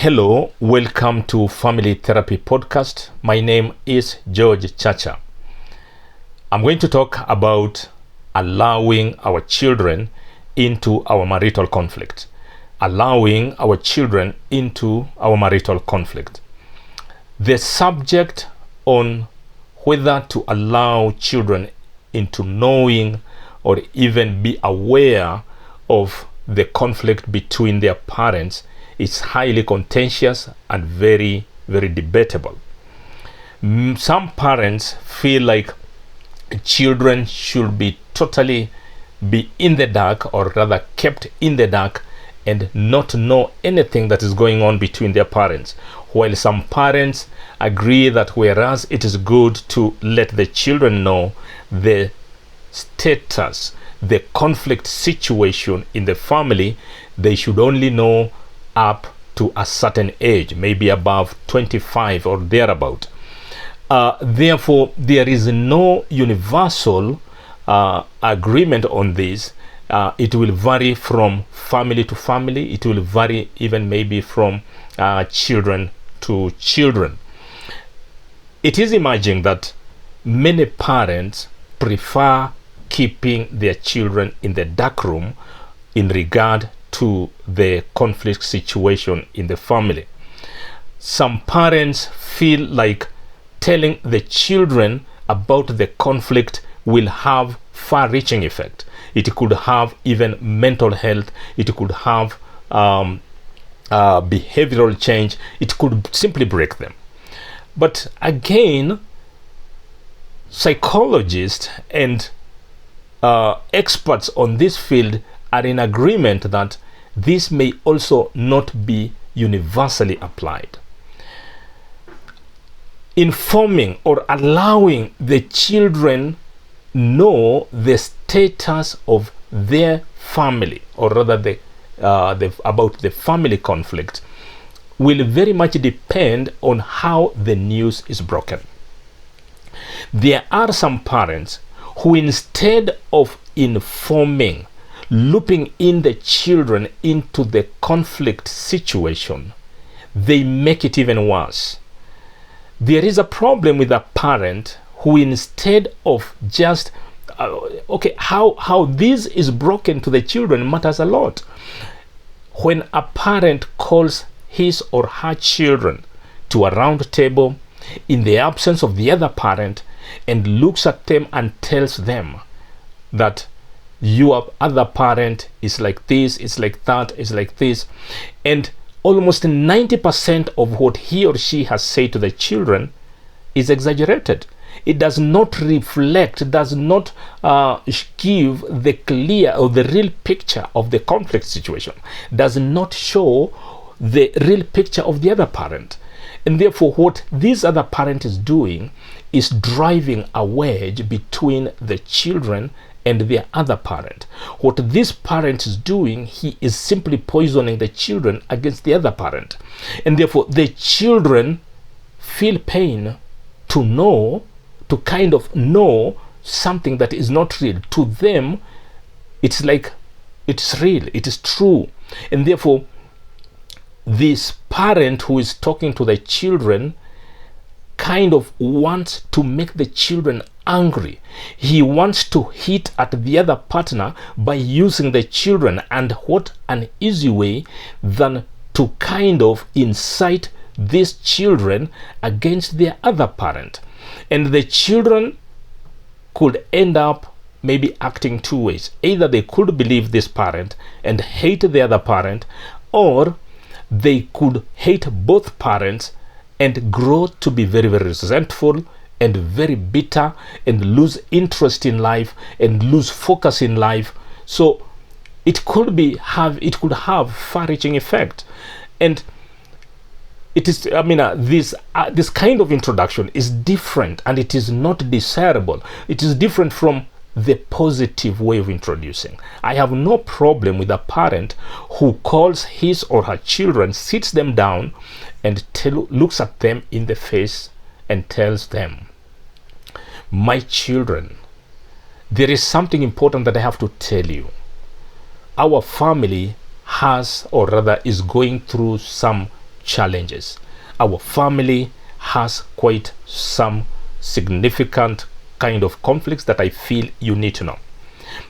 Hello, welcome to Family Therapy Podcast. My name is George Chacha. I'm going to talk about allowing our children into our marital conflict. Allowing our children into our marital conflict. The subject on whether to allow children into knowing or even be aware of the conflict between their parents is highly contentious and very, very debatable. Some parents feel like children should be totally be in the dark, or rather kept in the dark, and not know anything that is going on between their parents. While some parents agree that whereas it is good to let the children know the status, the conflict situation in the family, they should only know up to a certain age, maybe above 25 or thereabout. Therefore, there is no universal agreement on this. It will vary from family to family. It will vary even maybe from children to children. It is emerging that many parents prefer keeping their children in the dark room in regard to the conflict situation in the family. Some parents feel like telling the children about the conflict will have far-reaching effect. It could have even mental health. It could have behavioral change. It could simply break them. But again, psychologists and experts on this field are in agreement that this may also not be universally applied. Informing or allowing the children know the status of their family, or rather about the family conflict, will very much depend on how the news is broken. There are some parents who, instead of informing, looping in the children into the conflict situation, they make it even worse. There is a problem with a parent who, instead of just how this is broken to the children matters a lot. When a parent calls his or her children to a round table in the absence of the other parent and looks at them and tells them that your other parent is like this, it's like that, it's like this, and almost 90% of what he or she has said to the children is exaggerated. It does not reflect, does not give the clear or the real picture of the conflict situation, does not show the real picture of the other parent. And therefore, what this other parent is doing is driving a wedge between the children and their other parent. What this parent is doing, he is simply poisoning the children against the other parent. And therefore, the children feel pain to kind of know something that is not real. To them, it's like it's real, it is true. And therefore, this parent who is talking to the children kind of wants to make the children angry. He wants to hit at the other partner by using the children, and what an easy way than to kind of incite these children against their other parent. And the children could end up maybe acting two ways. Either they could believe this parent and hate the other parent, or they could hate both parents and grow to be very, very resentful and very bitter and lose interest in life and lose focus in life. So it could have far-reaching effect. And it is, this kind of introduction is different, and it is not desirable. It is different from the positive way of introducing. I have no problem with a parent who calls his or her children, sits them down, and looks at them in the face and tells them, "My children, there is something important that I have to tell you. Our family has, or rather is going through some challenges. Our family has quite some significant kind of conflicts that I feel you need to know.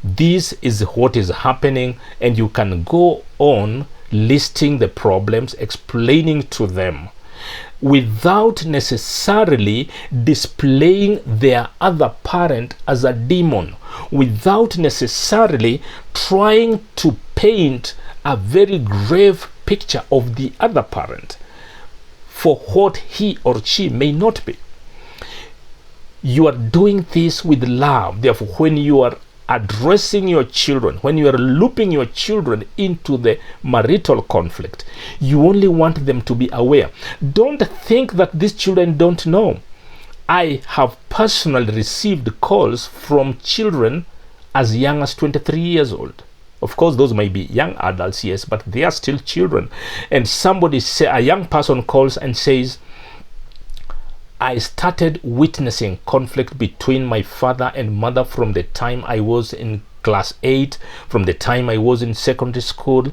This is what is happening, and you can go on listing the problems, explaining to them, without necessarily displaying their other parent as a demon, without necessarily trying to paint a very grave picture of the other parent for what he or she may not be. You are doing this with love. Therefore, when you are addressing your children, when you are looping your children into the marital conflict, you only want them to be aware. Don't think that these children don't know. I have personally received calls from children as young as 23 years old. Of course, those may be young adults, yes, but they are still children. And a young person calls and says, I started witnessing conflict between my father and mother from the time I was in class 8, from the time I was in secondary school,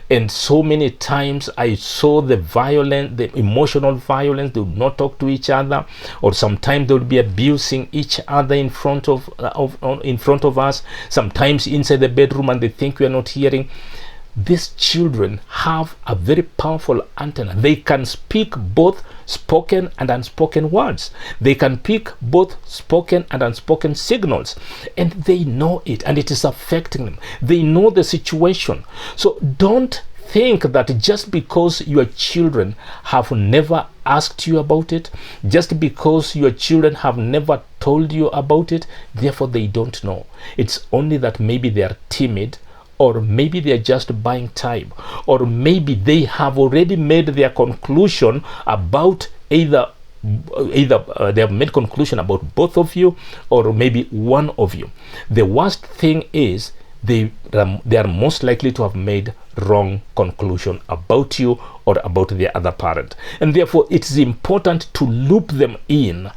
and so many times I saw the violence, the emotional violence. They would not talk to each other, or sometimes they would be abusing each other in front of us, sometimes inside the bedroom, and they think we are not hearing. These children have a very powerful antenna. They can speak both spoken and unspoken words. They can pick both spoken and unspoken signals, and they know it, and it is affecting them. They know the situation. So don't think that just because your children have never asked you about it, just because your children have never told you about it, therefore they don't know. It's only that maybe they are timid, or maybe they are just buying time, or maybe they have already made their conclusion about either they have made conclusion about both of you, or maybe one of you. The worst thing is they are most likely to have made wrong conclusion about you or about the other parent, and therefore it is important to loop them in.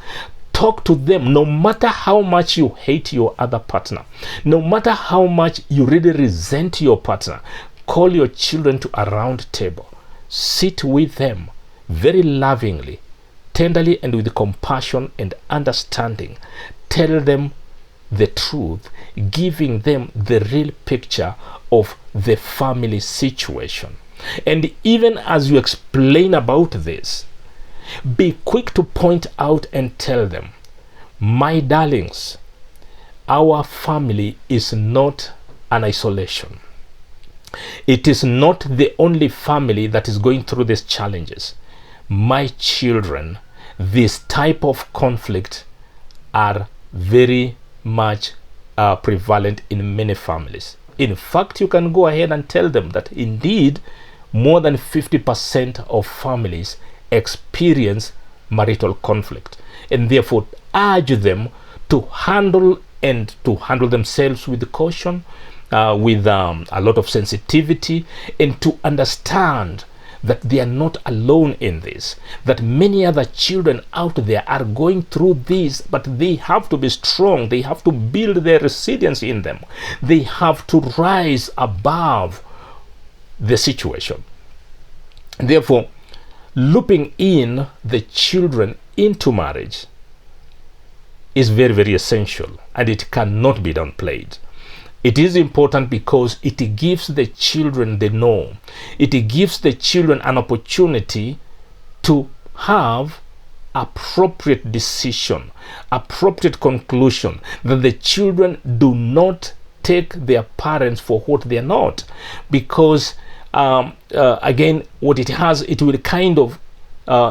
Talk to them, no matter how much you hate your other partner, no matter how much you really resent your partner. Call your children to a round table. Sit with them very lovingly, tenderly, and with compassion and understanding. Tell them the truth, giving them the real picture of the family situation. And even as you explain about this, be quick to point out and tell them, my darlings, our family is not an isolation. It is not the only family that is going through these challenges. My children, this type of conflict are very much prevalent in many families. In fact, you can go ahead and tell them that indeed more than 50% of families experience marital conflict, and therefore urge them to handle themselves with caution, with a lot of sensitivity, and to understand that they are not alone in this, that many other children out there are going through this, but they have to be strong. They have to build their resilience in them. They have to rise above the situation. Therefore, looping in the children into marriage is very, very essential, and it cannot be downplayed. It is important because it gives the children the know. It gives the children an opportunity to have appropriate decision, appropriate conclusion, that the children do not take their parents for what they are not, because again, what it will kind of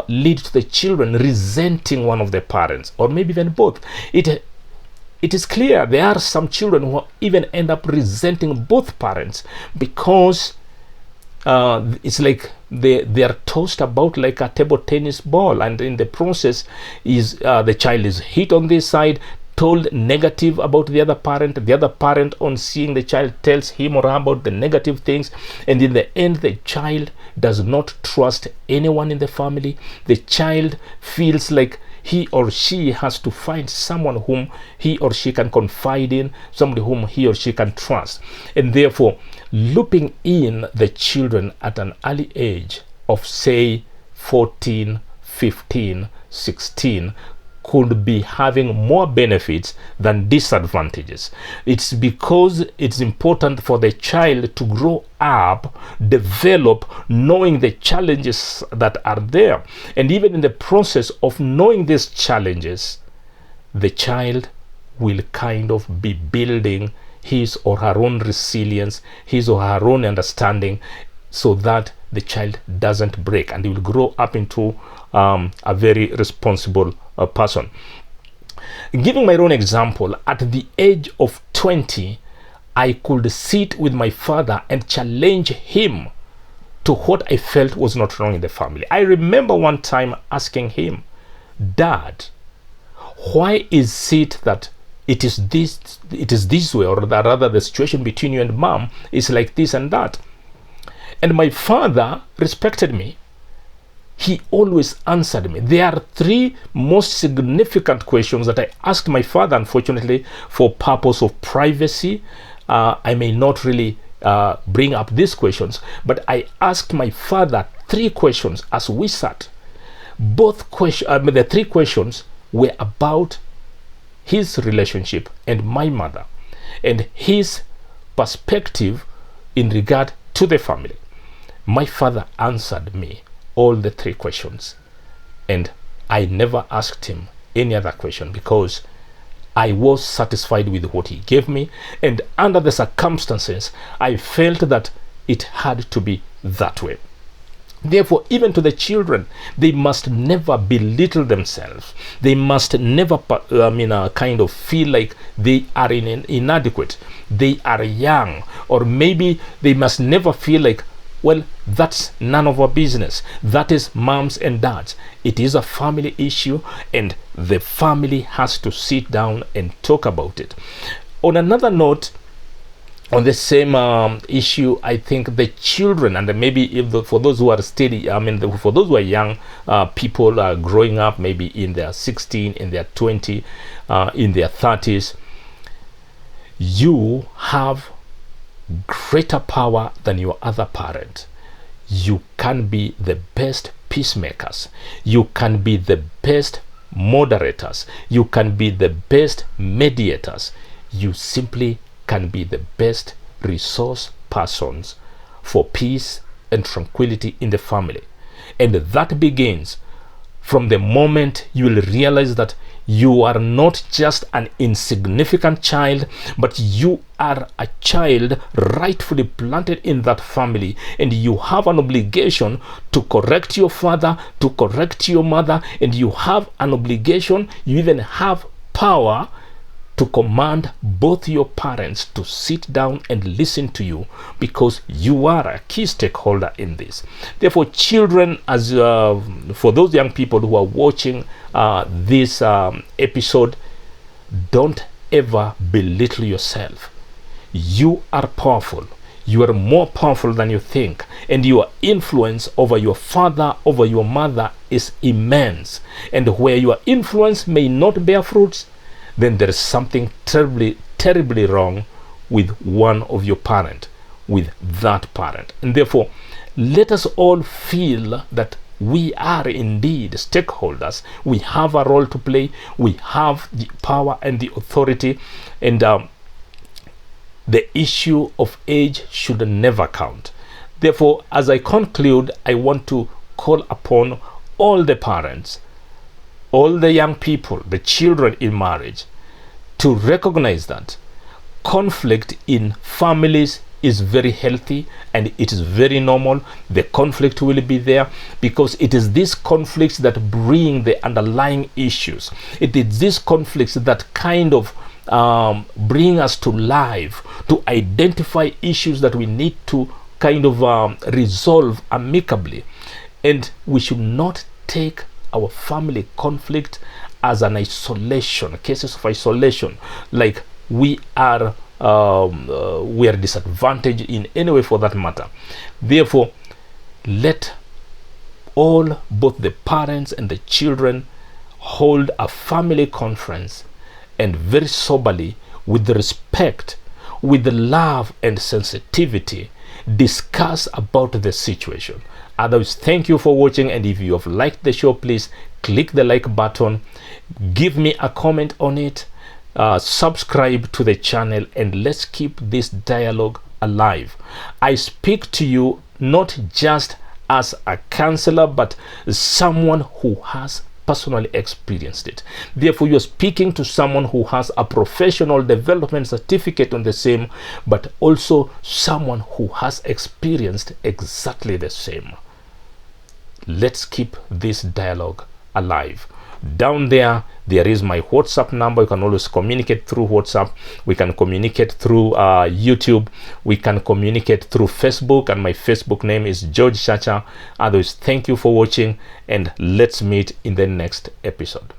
lead to the children resenting one of the parents, or maybe even both. It is clear there are some children who even end up resenting both parents, because it's like they are tossed about like a table tennis ball, and in the process is the child is hit on this side, told negative about the other parent on seeing the child tells him or her about the negative things, and in the end the child does not trust anyone in the family. The child feels like he or she has to find someone whom he or she can confide in, somebody whom he or she can trust, and therefore looping in the children at an early age of, say, 14, 15, 16 could be having more benefits than disadvantages. It's because it's important for the child to grow up, develop, knowing the challenges that are there. And even in the process of knowing these challenges, the child will kind of be building his or her own resilience, his or her own understanding, so that the child doesn't break and he will grow up into a very responsible person. Giving my own example, at the age of 20, I could sit with my father and challenge him to what I felt was not wrong in the family. I remember one time asking him, Dad, why is it that it is this way, or rather the situation between you and mom is like this and that? And my father respected me. He always answered me. There are three most significant questions that I asked my father. Unfortunately, for purpose of privacy, I may not really bring up these questions, but I asked my father three questions as we sat. The three questions were about his relationship and my mother, and his perspective in regard to the family. My father answered me all the three questions, and I never asked him any other question because I was satisfied with what he gave me, and under the circumstances I felt that it had to be that way. Therefore, even to the children, they must never belittle themselves. They must never kind of feel like they are inadequate, they are young, or maybe they must never feel like, well, that's none of our business. That is moms and dads. It is a family issue, and the family has to sit down and talk about it. On another note, on the same issue, I think the children, and maybe for those who are for those who are young people growing up, maybe in their 16, in their 20, in their 30s, you have greater power than your other parent. You can be the best peacemakers. You can be the best moderators. You can be the best mediators. You simply can be the best resource persons for peace and tranquility in the family. And that begins from the moment you will realize that you are not just an insignificant child, but you are a child rightfully planted in that family, and you have an obligation to correct your father, to correct your mother, and you have an obligation, you even have power to command both your parents to sit down and listen to you, because you are a key stakeholder in this. Therefore, children, as for those young people who are watching this episode, don't ever belittle yourself. You are powerful. You are more powerful than you think, and your influence over your father, over your mother is immense. And where your influence may not bear fruits, then there is something terribly wrong with one of your parent, with that parent. And therefore, let us all feel that we are indeed stakeholders. We have a role to play. We have the power and the authority, and the issue of age should never count. Therefore, as I conclude, I want to call upon all the parents, all the young people, the children in marriage, to recognize that conflict in families is very healthy and it is very normal. The conflict will be there because it is these conflicts that bring the underlying issues. It is these conflicts that kind of bring us to life, to identify issues that we need to kind of resolve amicably. And we should not take our family conflict as an isolation, cases of isolation, like we are disadvantaged in any way for that matter. Therefore, let both the parents and the children hold a family conference, and very soberly, with respect, with love and sensitivity, discuss about the situation. Otherwise, thank you for watching, and if you have liked the show, please click the like button, give me a comment on it, subscribe to the channel, and let's keep this dialogue alive. I speak to you not just as a counselor, but someone who has personally experienced it. Therefore, you're speaking to someone who has a professional development certificate on the same, but also someone who has experienced exactly the same. Let's keep this dialogue alive. Down there is my WhatsApp number. You can always communicate through WhatsApp. We can communicate through YouTube. We can communicate through Facebook, and my Facebook name is George Chacha. Otherwise, thank you for watching, and let's meet in the next episode.